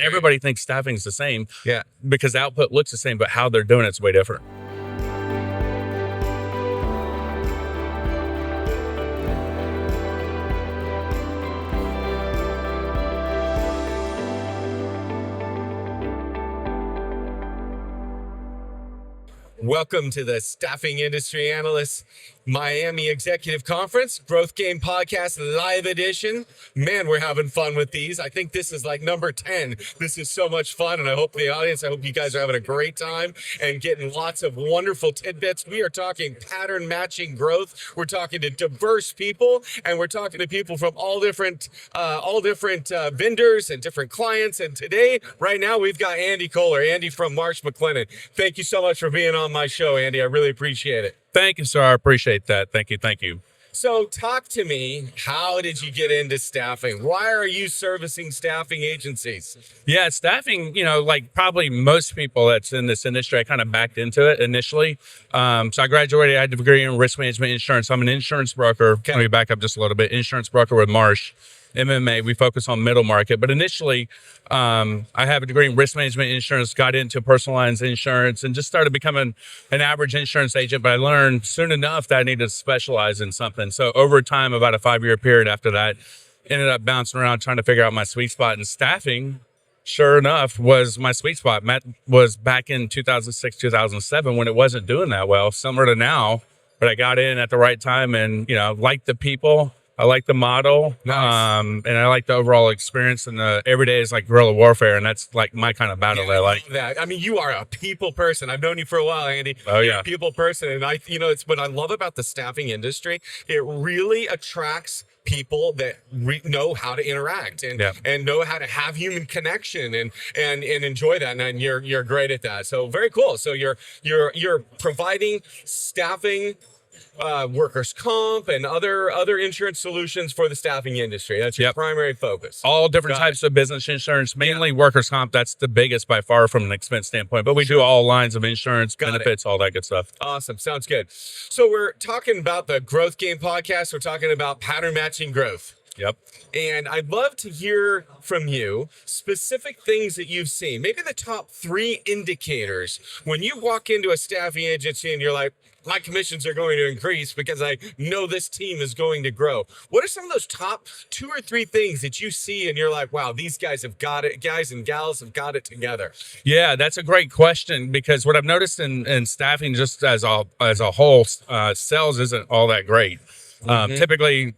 Everybody thinks staffing's the same. Yeah. Because the output looks the same, but how they're doing it's way different. Welcome to the Staffing Industry Analysts Miami Executive Conference, Growth Game Podcast Live Edition. Man, we're having fun with these. I think this is like number 10. This is so much fun, and I hope the audience, I hope you guys are having a great time and getting lots of wonderful tidbits. We are talking pattern matching growth. We're talking to diverse people, and we're talking to people from all different vendors and different clients. And today, right now, we've got Andy Kohler, Andy from Marsh, McLennan. Thank you so much for being on my show, Andy. I really appreciate it. Thank you, sir. I appreciate that. Thank you. So talk to me. How did you get into staffing? Why are you servicing staffing agencies? Yeah, staffing, like probably most people that's in this industry, I kind of backed into it initially. So I graduated, I had a degree in risk management insurance. I'm an insurance broker. Okay. Let me back up just a little bit. Insurance broker with Marsh. MMA, we focus on middle market. But initially, I have a degree in risk management insurance, got into personal lines insurance, and just started becoming an average insurance agent. But I learned soon enough that I needed to specialize in something. So over time, about a 5-year period after that, ended up bouncing around trying to figure out my sweet spot. And staffing, sure enough, was my sweet spot. Matt was back in 2006, 2007 when it wasn't doing that well, similar to now. But I got in at the right time and, liked the people. I like the model, Nice. And I like the overall experience. And every day is like guerrilla warfare, and that's like my kind of battle. Yeah, I like that. I mean, you are a people person. I've known you for a while, Andy. Oh, You're yeah. a people person, and it's what I love about the staffing industry. It really attracts people that know how to interact and know how to have human connection and enjoy that, and you're great at that. So very cool. So you're providing staffing, workers' comp, and other insurance solutions for the staffing industry. That's your primary focus. all different types of business insurance, mainly workers' comp. That's the biggest by far from an expense standpoint. But we do all lines of insurance, benefits, all that good stuff. Awesome. Sounds good. So we're talking about the Growth Game podcast. We're talking about pattern matching growth. Yep. And I'd love to hear from you specific things that you've seen. Maybe the top 3 indicators when you walk into a staffing agency and you're like, my commissions are going to increase because I know this team is going to grow. What are some of those top 2 or 3 things that you see and you're like, wow, these guys have got it, guys and gals have got it together? Yeah, that's a great question, because what I've noticed in staffing just as a whole, sales isn't all that great. Typically,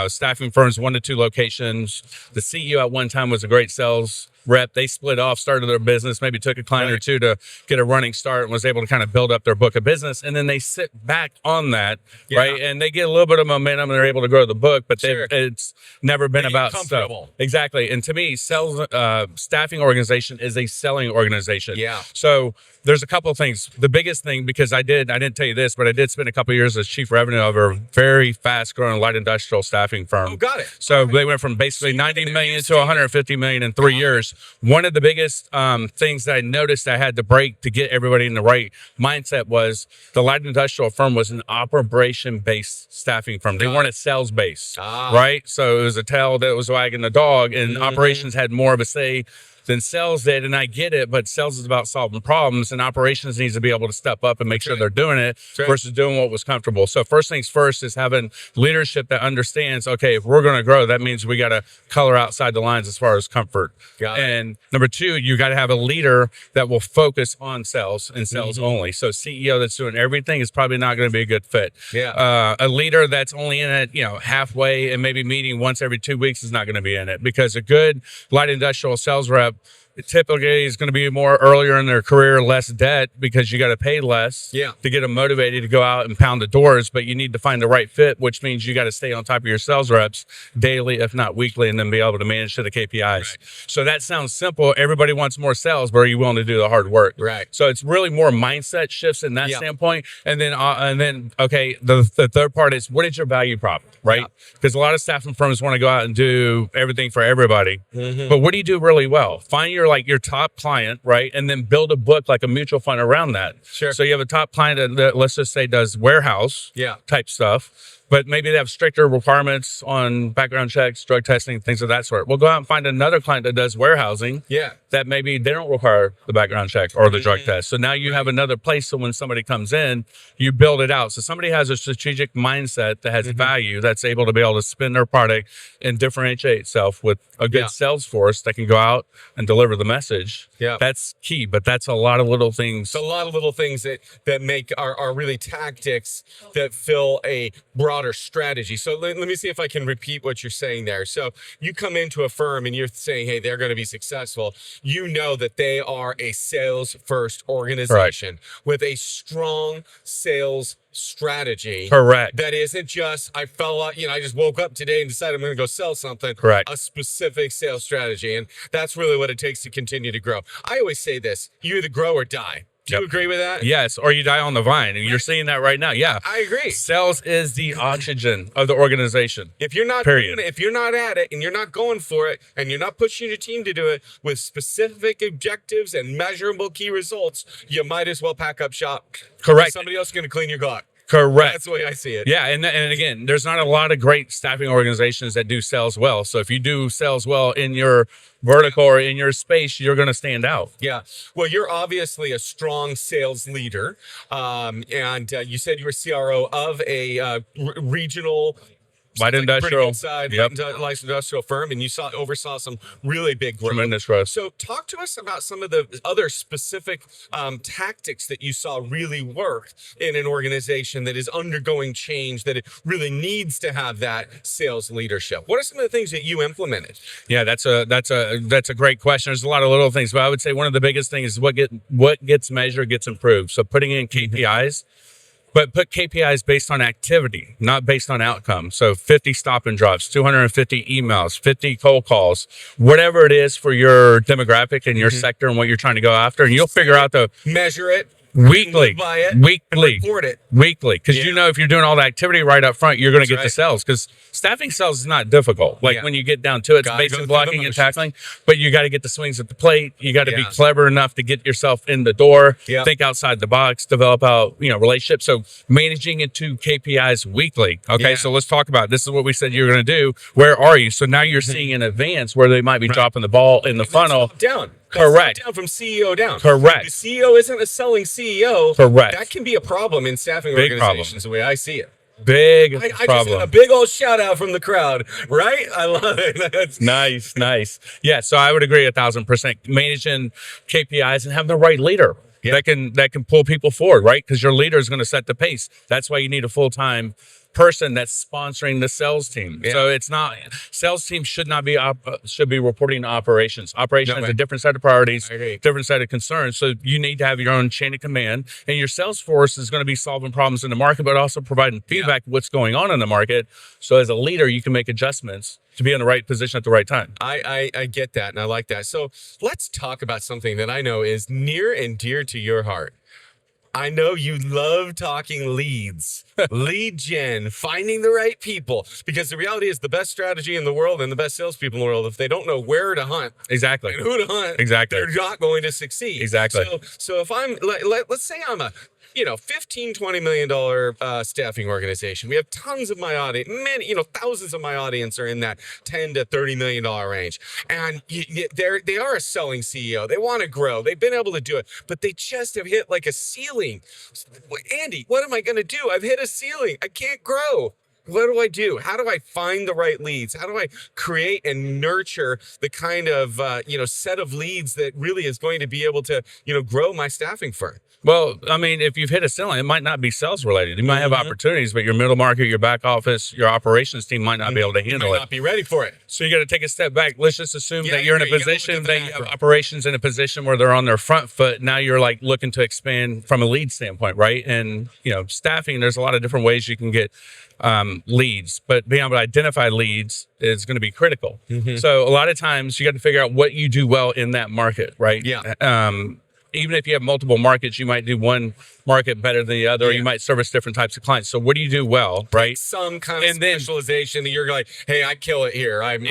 staffing firms, 1 to 2 locations. The CEO at one time was a great sales rep. They split off, started their business, maybe took a client or 2 to get a running start, and was able to kind of build up their book of business. And then they sit back on that, right? And they get a little bit of momentum and they're able to grow the book, but it's never been about comfortable. stuff. Exactly. And to me, staffing organization is a selling organization. Yeah. So there's a couple of things. The biggest thing, because I didn't tell you this, but I did spend a couple of years as chief revenue of a very fast growing light industrial staffing firm. Oh, got it. So they went from basically 90 million to 150 million in 3 years. One of the biggest things that I noticed I had to break to get everybody in the right mindset was the light industrial firm was an operation-based staffing firm. They weren't a sales-based, right? So it was a tail that was wagging the dog, and operations had more of a say than sales did. And I get it, but sales is about solving problems, and operations needs to be able to step up and make sure they're doing it versus doing what was comfortable. So first things first is having leadership that understands, okay, if we're going to grow, that means we got to color outside the lines as far as comfort. And number 2, you got to have a leader that will focus on sales and sales only. So CEO that's doing everything is probably not going to be a good fit. A leader that's only in it, halfway and maybe meeting once every 2 weeks is not going to be in it, because a good light industrial sales rep typically is going to be more earlier in their career, less debt, because you got to pay less to get them motivated to go out and pound the doors. But you need to find the right fit, which means you got to stay on top of your sales reps daily, if not weekly, and then be able to manage to the KPIs. So that sounds simple. Everybody wants more sales, but are you willing to do the hard work? So it's really more mindset shifts in that standpoint. And then, okay, the third part is, what is your value prop, right? Because a lot of staffing firms want to go out and do everything for everybody. But what do you do really well? Find your top client, right? And then build a book like a mutual fund around that. So you have a top client that let's just say does warehouse type stuff. but maybe they have stricter requirements on background checks, drug testing, things of that sort. We'll go out and find another client that does warehousing. Yeah. That maybe they don't require the background check or the drug test. So now you have another place. So when somebody comes in, you build it out. So somebody has a strategic mindset that has value, that's able to be able to spin their product and differentiate itself with a good sales force that can go out and deliver the message. Yeah. That's key, but that's a lot of little things. It's a lot of little things that make are really tactics that fill a broader strategy. So let me see if I can repeat what you're saying there. So you come into a firm and you're saying, hey, they're going to be successful. You know that they are a sales first organization with a strong sales strategy. Correct. That isn't just, I fell out, I just woke up today and decided I'm going to go sell something. Correct. A specific sales strategy. And that's really what it takes to continue to grow. I always say this, you either grow or die. Do you agree with that? Yes, or you die on the vine, and you're seeing that right now. Yeah, I agree. Sales is the oxygen of the organization. If you're not doing it, if you're not at it, and you're not going for it, and you're not pushing your team to do it with specific objectives and measurable key results, you might as well pack up shop. Correct. Somebody else is going to clean your Glock. Correct. That's the way I see it. Yeah, and again, there's not a lot of great staffing organizations that do sales well. So if you do sales well in your vertical or in your space, you're going to stand out. Yeah. Well, you're obviously a strong sales leader, and you said you were CRO of a regional. Light industrial, light industrial firm, and you oversaw some really big growth. Tremendous growth. So talk to us about some of the other specific tactics that you saw really work in an organization that is undergoing change, that it really needs to have that sales leadership. What are some of the things that you implemented? Yeah, that's a great question. There's a lot of little things, but I would say one of the biggest things is what gets measured gets improved. So putting in KPIs. But put KPIs based on activity, not based on outcome. So 50 stop and drops, 250 emails, 50 cold calls, whatever it is for your demographic and your sector and what you're trying to go after. And you'll figure out measure it. Weekly, report it weekly, because you know if you're doing all the activity right up front, you're going to get the sales. Because staffing sales is not difficult. Like when you get down to it, it's basic blocking and tackling. But you got to get the swings at the plate. You got to be clever enough to get yourself in the door. Think outside the box. Develop out relationships. So managing it to KPIs weekly. Okay, so let's talk about this. Is what we said you're going to do. Where are you? So now you're seeing in advance where they might be dropping the ball in the funnel. Down. Correct. Down from CEO down. Correct. If the CEO isn't a selling CEO. Correct. That can be a problem in staffing Big organizations, the way I see it. Big I problem. just had a big old shout out from the crowd, right? I love it. That's nice. Yeah, so I would agree 1,000%. Managing KPIs and have the right leader that can pull people forward, right? Because your leader is going to set the pace. That's why you need a full-time person that's sponsoring the sales team. So it's not, sales team should be reporting to operations. Operations has a different set of priorities, different set of concerns. So you need to have your own chain of command, and your sales force is going to be solving problems in the market, but also providing feedback what's going on in the market. So as a leader, you can make adjustments to be in the right position at the right time. I get that, and I like that. So let's talk about something that I know is near and dear to your heart. I know you love talking leads, lead gen, finding the right people, because the reality is the best strategy in the world and the best salespeople in the world, if they don't know where to hunt and who to hunt, they're not going to succeed. So if I'm, let's say I'm a $15, $20 million staffing organization. We have tons of my audience, thousands of my audience are in that $10 to $30 million range. And they are a selling CEO. They want to grow. They've been able to do it, but they just have hit like a ceiling. Andy, what am I going to do? I've hit a ceiling. I can't grow. What do I do? How do I find the right leads? How do I create and nurture the kind of, set of leads that really is going to be able to, grow my staffing firm? Well, I mean, if you've hit a ceiling, it might not be sales related. You might have opportunities, but your middle market, your back office, your operations team might not be able to handle it. Not be ready for it. So you got to take a step back. Let's just assume that you're in a position that you have operations in a position where they're on their front foot. Now you're like looking to expand from a lead standpoint, right? And staffing, there's a lot of different ways you can get leads, but being able to identify leads is going to be critical. So a lot of times you got to figure out what you do well in that market, right? even if you have multiple markets, you might do one market better than the other, or you might service different types of clients. So what do you do well, right? Some kind of specialization that you're like, hey, I kill it here. I've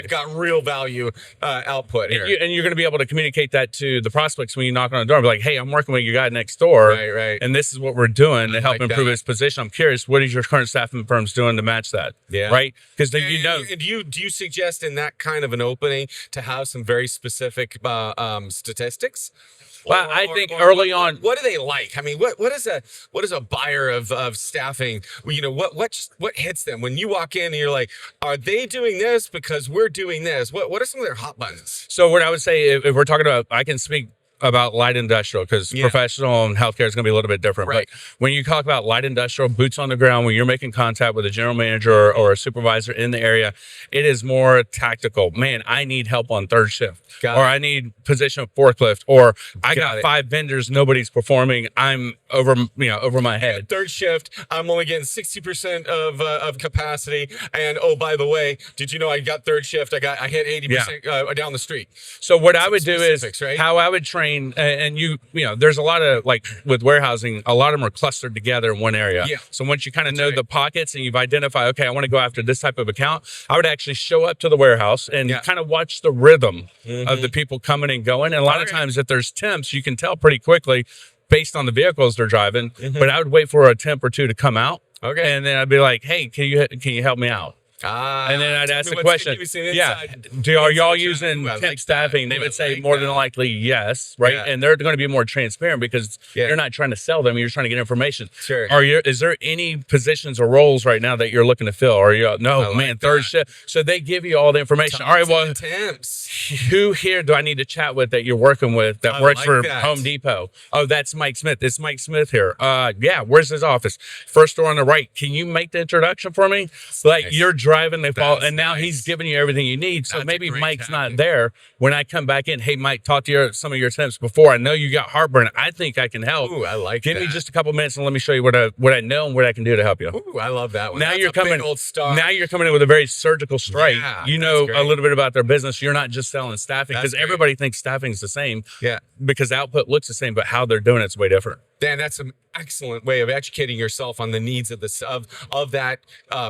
got real value output here. And you're going to be able to communicate that to the prospects when you knock on the door. Be like, hey, I'm working with your guy next door. Right. And this is what we're doing to help improve his position. I'm curious, what is your current staffing firms doing to match that? Yeah. Right? Because do you suggest in that kind of an opening to have some very specific statistics? Well, I think early on, what do they like? I mean, what is a buyer of staffing? You know, what hits them when you walk in and you're like, are they doing this because we're doing this? What are some of their hot buttons? So what I would say, if we're talking about, I can speak about light industrial because professional and healthcare is going to be a little bit different. Right. But when you talk about light industrial, boots on the ground, when you're making contact with a general manager or a supervisor in the area, it is more tactical. Man, I need help on third shift, I need position of forklift, or I got 5 vendors, nobody's performing. I'm over my head. Third shift, I'm only getting 60% of capacity. And oh, by the way, did you know I got third shift? I hit 80% down the street. So what I would do is how I would train. And there's a lot of, like with warehousing, a lot of them are clustered together in one area. Yeah. So once you kind of know the pockets and you've identified, okay, I want to go after this type of account, I would actually show up to the warehouse and kind of watch the rhythm of the people coming and going. And a lot of times if there's temps, you can tell pretty quickly based on the vehicles they're driving. But I would wait for a temp or two to come out. Okay. And then I'd be like, hey, can you help me out? And then I'd ask the question, are y'all using temp staffing? They would say more than likely yes, right? And they're going to be more transparent because you're not trying to sell them, you're trying to get information. Sure. Is there any positions or roles right now that you're looking to fill? Or third shift. So they give you all the information. All right, well, temps. Who here do I need to chat with that you're working with that works for Home Depot? Oh, that's Mike Smith. It's Mike Smith here. Where's his office? First door on the right. Can you make the introduction for me? You're driving, they fall, and now he's giving you everything you need. So maybe Mike's not there when I come back in. Hey, Mike, talk to some of your temps before. I know you got heartburn. I think I can help. Ooh, I like Give me just a couple minutes and let me show you what I know and what I can do to help you. Ooh, I love that one. Now you're coming in with a very surgical strike. You know a little bit about their business. You're not just selling staffing because everybody thinks staffing's the same. Yeah. Because the output looks the same, but how they're doing it's way different. Dan, that's an excellent way of educating yourself on the needs of that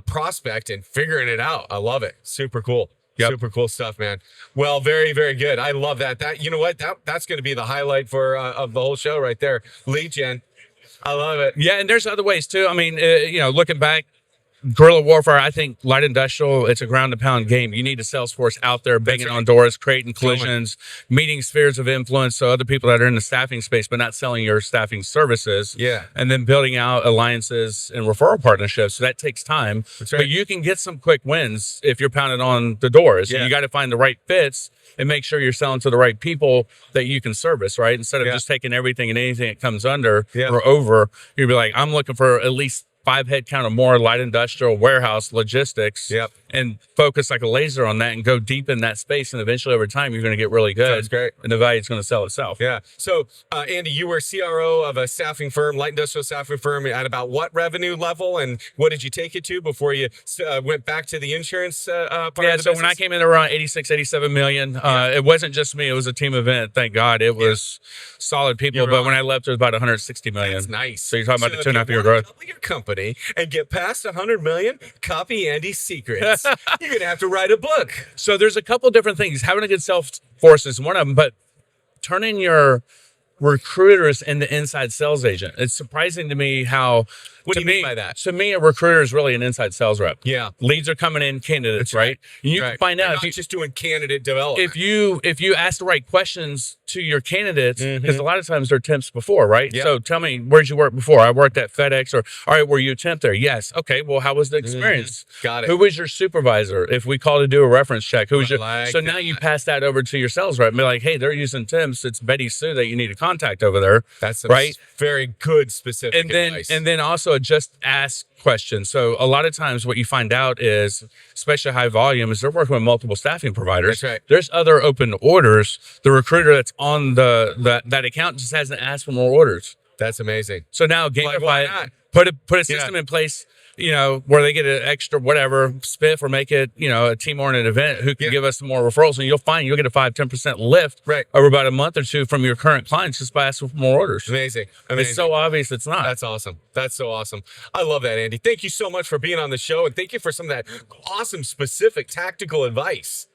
prospect and figuring it out. I love it. Super cool. Yep. Super cool stuff, man. Well, very, very good. I love that. You know what? That's going to be the highlight of the whole show right there. Lead gen. I love it. Yeah, and there's other ways too. I mean, looking back, guerrilla warfare, I think light industrial, it's a ground and pound game. You need a sales force out there banging on doors, creating collisions, meeting spheres of influence. So other people that are in the staffing space, but not selling your staffing services. Yeah. And then building out alliances and referral partnerships. So that takes time. That's right. But you can get some quick wins if you're pounding on the doors. Yeah. You got to find the right fits and make sure you're selling to the right people that you can service, right? Instead of just taking everything and anything that comes under or over, you'd be like, I'm looking for at least 5 headcount or more light industrial warehouse logistics and focus like a laser on that and go deep in that space. And eventually over time, you're going to get really good. That's great. And the value is going to sell itself. Yeah. So, Andy, you were CRO of a staffing firm, light industrial staffing firm, at about what revenue level? And what did you take it to before you went back to the insurance part of the business? When I came in around 86, 87 million, it wasn't just me. It was a team event. Thank God. It was solid people. But when I left, it was about 160 million. That's nice. So you're talking about the 2.5 year growth. Double your company and get past 100 million, copy Andy's secrets. You're going to have to write a book. So there's a couple different things. Having a good sales force is one of them, but turning your recruiters into inside sales agent. It's surprising to me how... What do you mean by that? To me, a recruiter is really an inside sales rep. Yeah. Leads are coming in, candidates, right? And you can find out if you're just doing candidate development. If you ask the right questions to your candidates, because a lot of times they're temps before, right? Yeah. So tell me, where'd you work before? I worked at FedEx. Or, all right, were you a temp there? Yes. Okay, well, how was the experience? Got it. Who was your supervisor? If we call to do a reference check, who was your... So now you pass that over to your sales rep and be like, hey, they're using temps. It's Betty Sue that you need to contact over there. That's right. Very good specific advice. And then also just ask questions. So a lot of times what you find out is, especially high volume, is they're working with multiple staffing providers. That's right. There's other open orders. The recruiter that's on that account just hasn't asked for more orders. That's amazing. So now gamify it, put a system in place where they get an extra whatever spiff or make it, a team oriented event, who can give us some more referrals. And you'll find you'll get a 5-10% lift over about a month or two from your current clients just by asking for more orders. Amazing. It's so obvious it's not. That's awesome. That's so awesome. I love that, Andy. Thank you so much for being on the show. And thank you for some of that awesome, specific, tactical advice.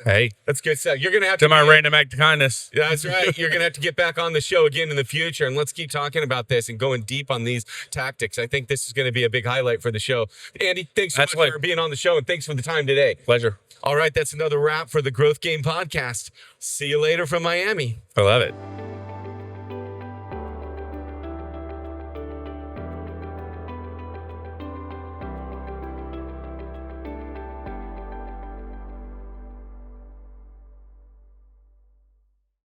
Hey, that's good stuff. You're going to have to my random act of kindness. That's right. You're going to have to get back on the show again in the future, and let's keep talking about this and going deep on these tactics. I think this is going to be a big highlight for the show. Andy, thanks so much for being on the show, and thanks for the time today. Pleasure. All right, that's another wrap for the Growth Game Podcast. See you later from Miami. I love it.